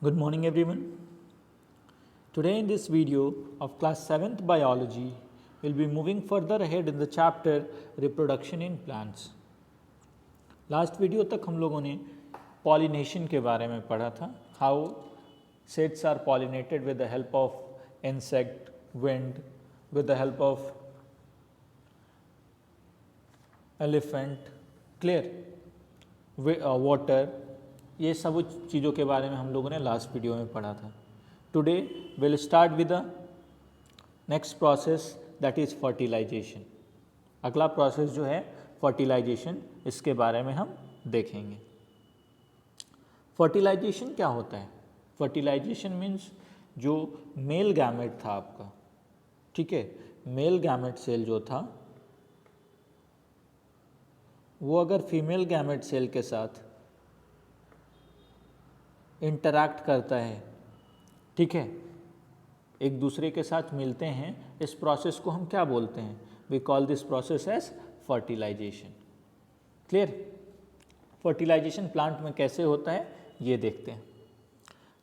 Good morning everyone. Today in this video of class 7th biology, we'll be moving further ahead in the chapter reproduction in plants. Last video तक हम लोगों ने pollination के बारे में पढ़ा था, how seeds are pollinated with the help of insect, wind, with the help of elephant, clear, water, ये सब चीज़ों के बारे में हम लोगों ने लास्ट वीडियो में पढ़ा था. Today will start with the next process that is fertilisation. अगला प्रोसेस जो है फर्टिलाइजेशन, इसके बारे में हम देखेंगे. फर्टिलाइजेशन क्या होता है? फर्टिलाइजेशन मीन्स जो मेल गैमेट था आपका, ठीक है, मेल गैमेट सेल जो था वो अगर फीमेल गैमेट सेल के साथ इंटरैक्ट करता है, ठीक है, एक दूसरे के साथ मिलते हैं, इस प्रोसेस को हम क्या बोलते हैं? We call this process as fertilisation. Clear? Fertilisation plant में कैसे होता है ये देखते हैं.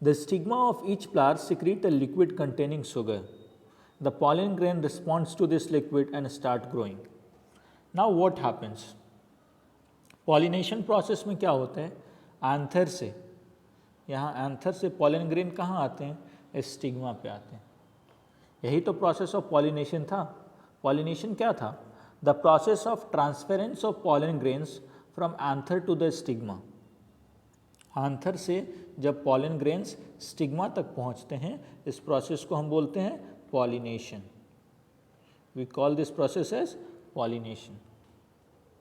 The stigma of each flower secrete a liquid containing sugar. The pollen grain responds to this liquid and start growing. Now what happens? Pollination process में क्या होता है? एंथर से, यहाँ एंथर से पॉलन ग्रेन कहाँ आते हैं? स्टिग्मा पे आते हैं. यही तो प्रोसेस ऑफ पॉलिनेशन था. पॉलिनेशन क्या था? The process of transference of pollen grains from anther to the stigma. Anther से जब पॉलन ग्रेन्स स्टिग्मा तक पहुँचते हैं, इस प्रोसेस को हम बोलते हैं pollination. We call this process as pollination.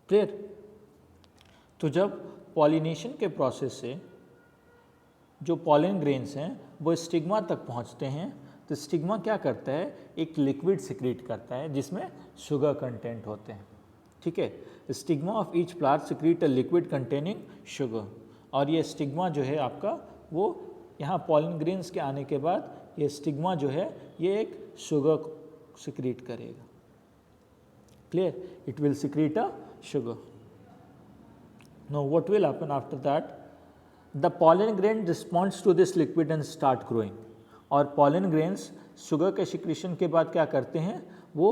Clear? तो जब पॉलिनेशन के प्रोसेस से जो पॉलन ग्रेन्स हैं वो स्टिग्मा तक पहुंचते हैं, तो स्टिग्मा क्या करता है? एक लिक्विड सिक्रीट करता है जिसमें शुगर कंटेंट होते हैं, ठीक है. Stigma of each flower secrete a liquid containing sugar. और ये स्टिग्मा जो है आपका, वो यहाँ पॉलन ग्रेन्स के आने के बाद ये स्टिग्मा जो है ये एक शुगर सिक्रीट करेगा. Clear? It will secrete a sugar. Now what will happen after that? The pollen grain responds to this liquid and start growing. और pollen grains शुगर के सिक्रीशन के बाद क्या करते हैं? वो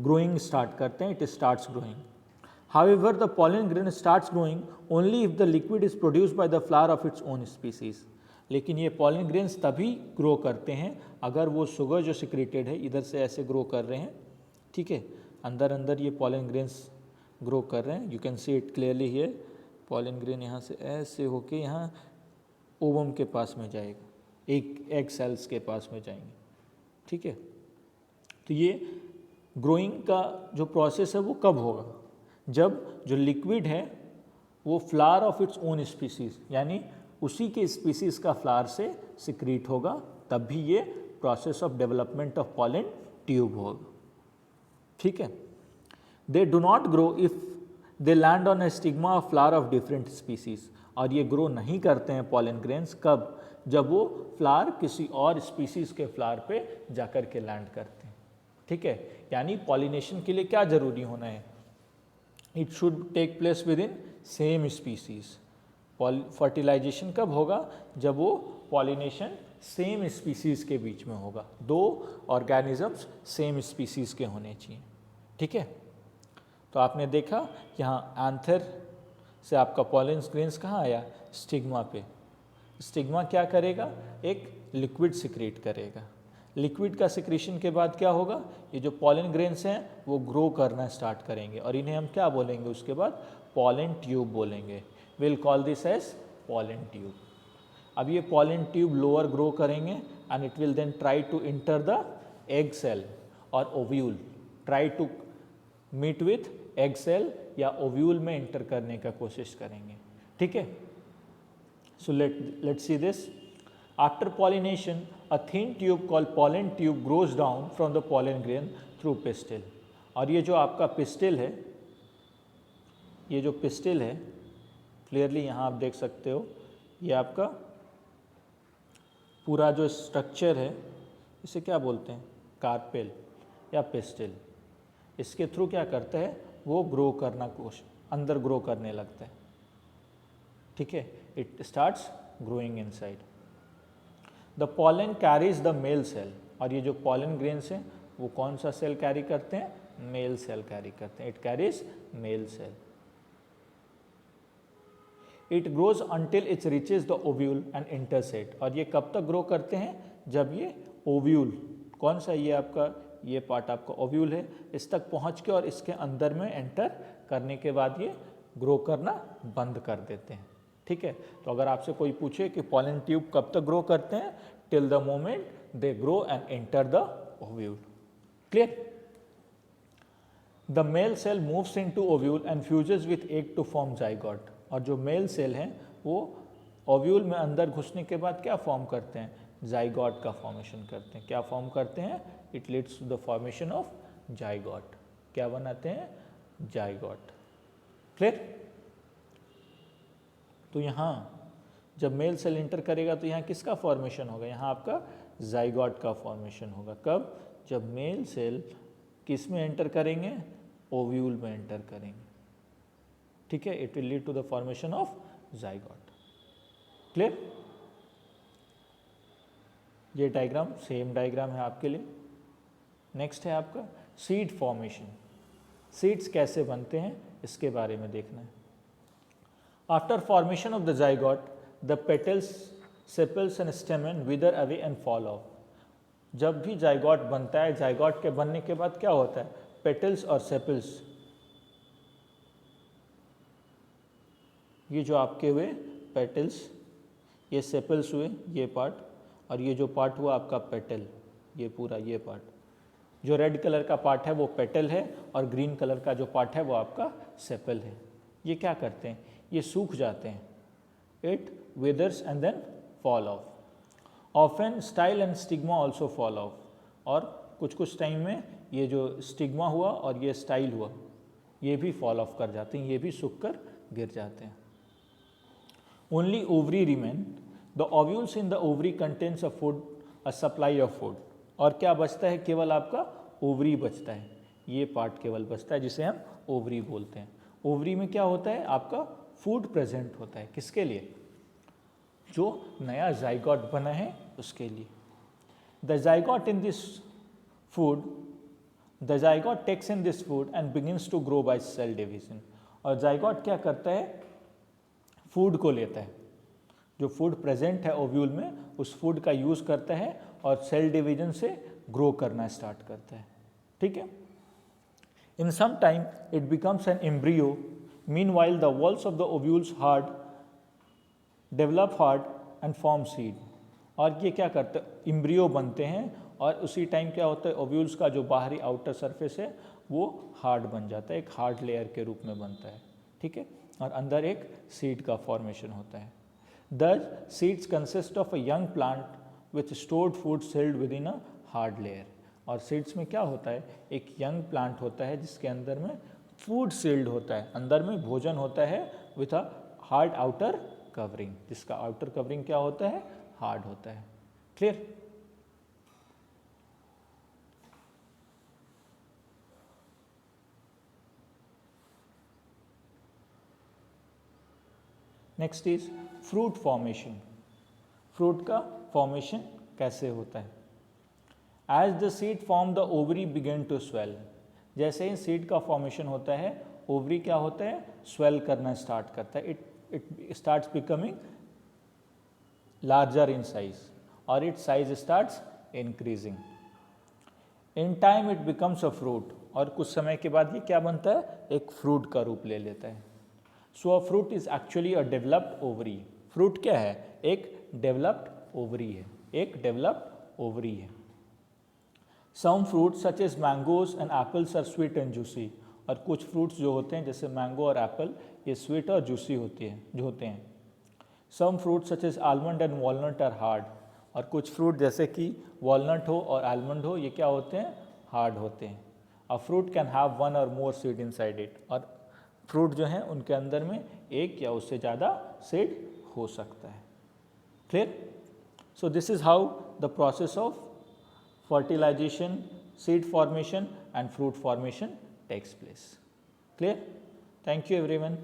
growing स्टार्ट करते हैं. It starts growing. However, the pollen grain starts growing only if the liquid is produced by the flower of its own species. लेकिन ये pollen grains तभी ग्रो करते हैं अगर वो शुगर जो सिक्रेटेड है इधर से ऐसे ग्रो कर रहे हैं, ठीक है, अंदर अंदर ये pollen grains ग्रो कर रहे हैं. You can see it clearly here. Pollen grain यहाँ से ऐसे होके यहाँ ओवम के पास में जाएगा, एक एग सेल्स के पास में जाएंगे, ठीक है. तो ये ग्रोइंग का जो प्रोसेस है वो कब होगा? जब जो लिक्विड है वो flower of its own species, यानी उसी के स्पीसीज का फ्लावर से सिक्रीट होगा, तब भी ये process of development of pollen tube होगा, ठीक है. They do not grow if they land on A stigma of flower of different species. और ये ग्रो नहीं करते हैं पॉलन ग्रेन्स कब? जब वो फ्लावर किसी और स्पीसीज के फ्लावर पे जाकर के लैंड करते हैं, ठीक है. यानी पॉलिनेशन के लिए क्या जरूरी होना है? It should take place within same species. Fertilisation कब होगा? जब वो पॉलिनेशन सेम स्पीसीज के बीच में होगा. दो ऑर्गेनिजम्स सेम स्पीसीज के होने चाहिए, ठीक है. तो आपने देखा यहाँ एंथर से आपका पॉलन ग्रेन्स कहाँ आया? स्टिग्मा पे. स्टिग्मा क्या करेगा? एक लिक्विड सिक्रेट करेगा. लिक्विड का सिक्रेशन के बाद क्या होगा? ये जो पॉलन ग्रेन्स हैं वो ग्रो करना स्टार्ट करेंगे और इन्हें हम क्या बोलेंगे उसके बाद? पॉलन ट्यूब बोलेंगे. Will call this as pollen tube. अब ये पॉलन ट्यूब लोअर ग्रो करेंगे and it will then try to enter the egg cell और ovule. Try to meet with egg cell या ओव्यूल में इंटर करने का कोशिश करेंगे, ठीक है. So let's see this. After pollination a thin tube called pollen tube grows down from the pollen grain through pistil. और ये जो आपका पिस्टिल है, ये जो पिस्टिल है, क्लियरली यहाँ आप देख सकते हो, ये आपका पूरा जो स्ट्रक्चर है इसे क्या बोलते हैं? कार्पेल या पिस्टिल. इसके थ्रू क्या करता है? वो ग्रो करना अंदर ग्रो करने लगता है, ठीक है. It starts growing inside. The pollen carries the male cell, और ये जो पॉलन ग्रेन्स हैं वो कौन सा सेल कैरी करते हैं? मेल सेल कैरी करते हैं. It carries male cell. It grows until it's reaches the ovule and intersect, और ये कब तक ग्रो करते हैं? जब ये ओव्यूल, कौन सा ये आपका, ये पार्ट आपका ओव्यूल है, इस तक पहुंच के और इसके अंदर में एंटर करने के बाद ये ग्रो करना बंद कर देते हैं. ठीक है, तो अगर आपसे कोई पूछे कि पॉलन ट्यूब कब तक ग्रो करते हैं? Till the moment they grow and enter the ovule. Clear? The male cell moves into ovule and fuses with egg to form zygote, और जो मेल सेल हैं वो ओव्यूल में अंदर घुसने के बाद क्या फॉर्म करते हैं? जाइगोट का फॉर्मेशन करते हैं. क्या फॉर्म करते हैं? It leads to the formation of zygote. क्या बनाते हैं? जाइगोट. क्लियर? तो यहाँ जब मेल सेल इंटर करेगा तो यहाँ किसका फॉर्मेशन होगा? यहाँ आपका जाइगोट का फॉर्मेशन होगा. कब? जब मेल सेल किस में एंटर करेंगे? ओव्यूल में एंटर करेंगे. ठीक है, it will lead to the formation of zygote. Clear? ये डायग्राम सेम डायग्राम है आपके लिए. नेक्स्ट है आपका सीड फॉर्मेशन. सीड्स कैसे बनते हैं इसके बारे में देखना है. After formation of the zygote the petals, sepals and स्टेमन विदर away and fall of. जब भी जाइगोट बनता है, जाइगोट के बनने के बाद क्या होता है? पेटल्स और सेपल्स, ये जो आपके हुए पेटल्स, ये सेपल्स हुए ये पार्ट, और ये जो पार्ट हुआ आपका पेटल, ये पूरा ये पार्ट. जो रेड कलर का पार्ट है वो पेटल है और ग्रीन कलर का जो पार्ट है वो आपका सेपल है. ये क्या करते हैं? ये सूख जाते हैं. It withers and then fall off. Often style and stigma also fall off, और कुछ टाइम में ये जो स्टिग्मा हुआ और ये स्टाइल हुआ ये भी फॉल ऑफ कर जाते हैं, ये भी सूख कर गिर जाते हैं. Only ovary remain. The ovules in the ovary contains a food, a supply of food. और क्या बचता है? केवल आपका ओवरी बचता है. ये पार्ट केवल बचता है जिसे हम ओवरी बोलते हैं. ओवरी में क्या होता है? आपका फूड प्रेजेंट होता है. किसके लिए? जो नया जाइगोट बना है उसके लिए. The zygote in this food, the zygote takes in this food and begins to grow by cell division. और जाइगोट क्या करता है? फूड को लेता है. जो फूड प्रेजेंट है ओव्यूल में उस फूड का यूज़ करता है और सेल डिवीजन से ग्रो करना स्टार्ट करता है. ठीक है. In some time it becomes an embryo. Meanwhile the walls of the ovules hard develop hard and form seed. और ये क्या करते हैं? एम्ब्रियो बनते हैं, और उसी टाइम क्या होता है? ओव्यूल्स का जो बाहरी आउटर सरफेस है वो हार्ड बन जाता है, एक हार्ड लेयर के रूप में बनता है. ठीक है. और अंदर एक सीड का फॉर्मेशन होता है. Thus, seeds consist of a young plant with stored food sealed within a hard layer. और सीड्स में क्या होता है? एक यंग प्लांट होता है जिसके अंदर में फूड सील्ड होता है, अंदर में भोजन होता है with a hard outer covering, जिसका आउटर कवरिंग क्या होता है? हार्ड होता है. Clear? Next is fruit formation. Fruit का फॉर्मेशन कैसे होता है? As the seed form the ovary begin to swell. जैसे ही सीड का फॉर्मेशन होता है ओवरी क्या होता है? स्वेल करना स्टार्ट करता है. It starts becoming larger in size और it size starts increasing. In time it becomes a fruit. और कुछ समय के बाद ये क्या बनता है? एक फ्रूट का रूप ले लेता है. So a fruit is actually a developed ovary. Fruit क्या है? एक डेवलप्ड ओवरी है. एक डेवलप्ड ओवरी है. Some fruits such as mangoes and apples are sweet and juicy. और कुछ फ्रूट्स जो होते हैं जैसे मैंगो और एप्पल ये स्वीट और जूसी होती है जो होते हैं. Some fruits such as almond and walnut are hard. और कुछ फ्रूट जैसे कि वॉलनट हो और आलमंड हो ये क्या होते हैं? हार्ड होते हैं. A fruit can have one और मोर सीड इनसाइड इट. और फ्रूट जो हैं उनके अंदर में एक या उससे ज़्यादा सीड हो सकता है. Clear? So this is how the process of fertilization, seed formation and fruit formation takes place. Clear? Thank you everyone.